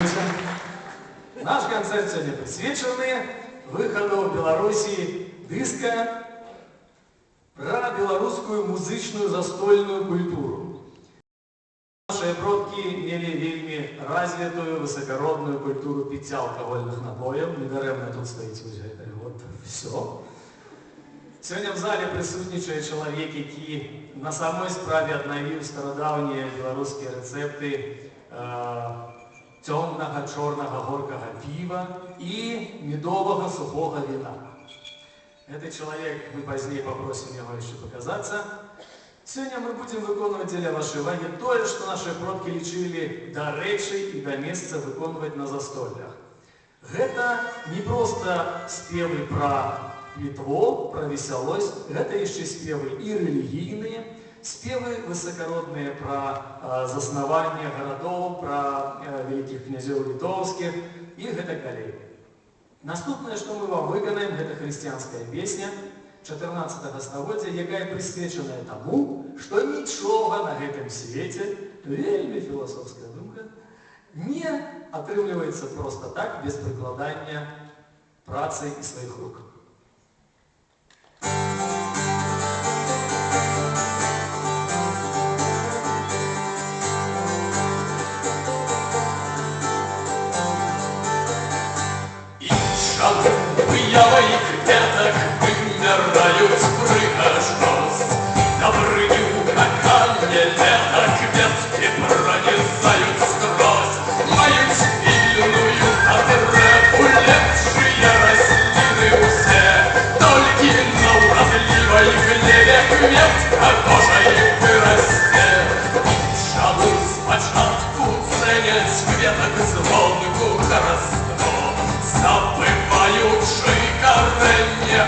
Наш канцэрт сёння прысвечаны выхаду ў Беларусі дыска пра беларускую музычную застольную культуру. Наши продкі мелі вельмі развітую высакародную культуру піцця алкагольных напояў. Недарэмна тут стаіць вось гэта вот всё. Сёння в зале прысутнічае чалавек, які на самой справе аднавіў старадаўнія беларускія рэцэпты цёмнага, чорнага, горкага піва і медовага сухога віна. Гэты чалавек, мы пазней попросім яго яшчэ паказацца. Сёння мы будзем выконваць дзеля вашай увагі тое, што нашы продкі лічылі дарэчы і да месца выконваць на застоллях. Гэта не проста спевы пра літво, пра весялосць, гэта яшчэ спевы і рэлігійныя, спевы высакародныя пра заснаванне гарадоў, пра вялікіх князёў літоўскіх і гэтак далей. Наступнае, што мы вам выканаем, гэта хрысціянская песня 14 стагоддзя, якая прысвечаная таму, што нічога на гэтым свеце, вельмі філасофская думка, не атрымліваецца проста так, без прыкладання працы і сваіх рук. Выявых деток вымирают прыгожность. На брыню наканье леток ветки пронизают сквозь мою спильную отрепу лепшие рослины усе. Только на уродливой глебе метка кожей вырасте. Жалуй спочатку ценять кветок звонку хоросту. Забываючи коренье